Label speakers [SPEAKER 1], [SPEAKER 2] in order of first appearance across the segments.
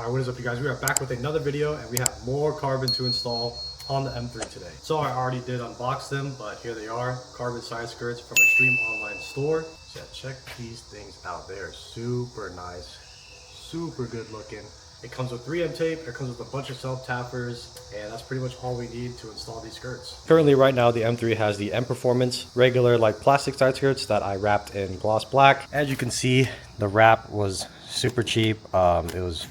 [SPEAKER 1] Alright, what is up you guys? We are back with another video and we have more carbon to install on the M3 today. So I already did unbox them, but here they are, carbon side skirts from Extreme Online Store. So yeah, check these things out. They are super nice, super good looking. It comes with 3M tape, it comes with a bunch of self-tappers, and that's pretty much all we need to install these skirts. Currently right now the M3 has the M Performance regular like plastic side skirts that I wrapped in gloss black. As you can see, the wrap was super cheap. It was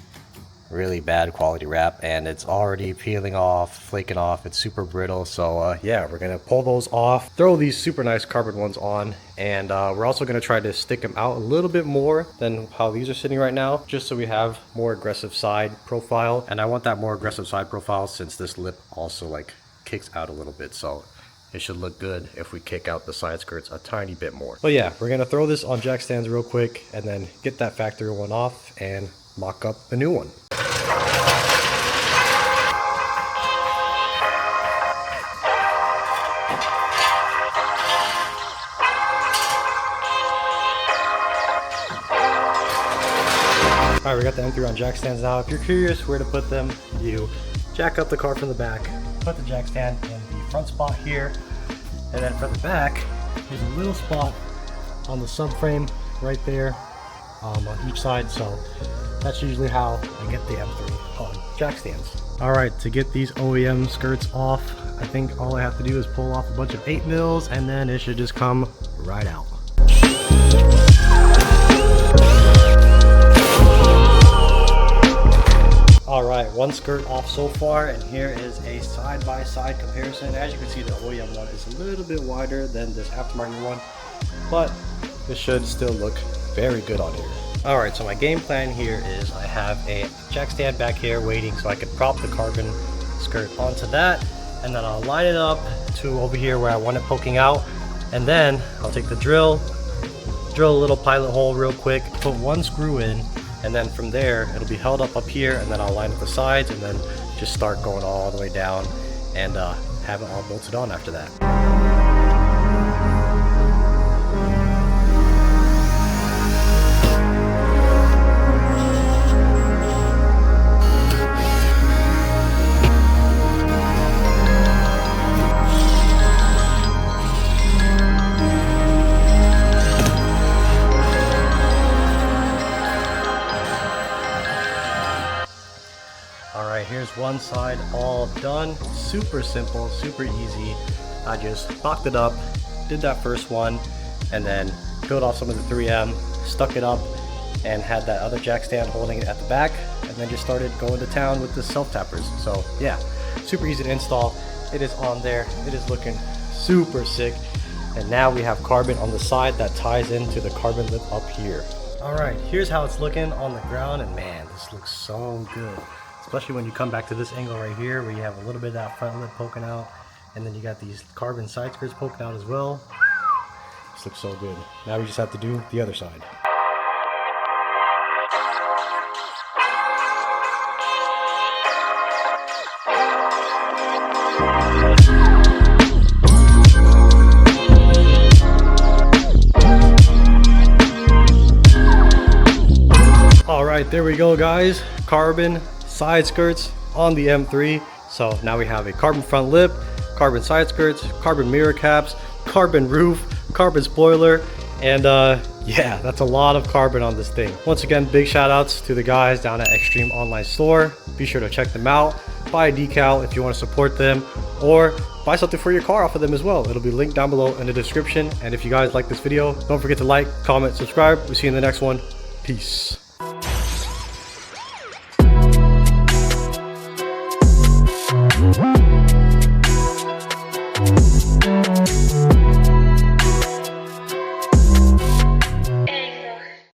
[SPEAKER 1] really bad quality wrap and it's already peeling off, flaking off. It's super brittle. So yeah, we're gonna pull those off, throw these super nice carbon ones on, and we're also gonna try to stick them out a little bit more than how these are sitting right now, just so we have more aggressive side profile. And I want that more aggressive side profile since this lip also like kicks out a little bit, so it should look good if we kick out the side skirts a tiny bit more. But yeah, we're gonna throw this on jack stands real quick and then get that factory one off and mock up the new one. Alright, we got the M3 on jack stands now. If you're curious where to put them, you jack up the car from the back, put the jack stand in the front spot here, and then for the back, there's a little spot on the subframe right there on each side. So that's usually how I get the M3 on jack stands. Alright, to get these OEM skirts off, I think all I have to do is pull off a bunch of 8 mils and then it should just come right out. Alright, one skirt off so far, and here is a side-by-side comparison. As you can see, the OEM one is a little bit wider than this aftermarket one, but this should still look very good on here. Alright, so my game plan here is I have a jack stand back here waiting so I can prop the carbon skirt onto that, and then I'll line it up to over here where I want it poking out, and then I'll take the drill a little pilot hole real quick, put one screw in, and then from there it'll be held up here, and then I'll line up the sides and then just start going all the way down and have it all bolted on after that. Alright, here's one side all done. Super simple, super easy. I just locked it up, did that first one, and then peeled off some of the 3M, stuck it up, and had that other jack stand holding it at the back, and then just started going to town with the self-tappers. So yeah, super easy to install. It is on there. It is looking super sick. And now we have carbon on the side that ties into the carbon lip up here. Alright, here's how it's looking on the ground, and man, this looks so good. Especially when you come back to this angle right here where you have a little bit of that front lip poking out, and then you got these carbon side skirts poking out as well. This looks so good. Now we just have to do the other side. Alright, there we go guys. Carbon side skirts on the M3. So now we have a carbon front lip, carbon side skirts, carbon mirror caps, carbon roof, carbon spoiler, and yeah, that's a lot of carbon on this thing. Once again, big shout outs to the guys down at Extreme Online Store. Be sure to check them out, buy a decal if you want to support them, or buy something for your car off of them as well. It'll be linked down below in the description. And if you guys like this video, don't forget to like, comment, subscribe. We'll see you in the next one. Peace.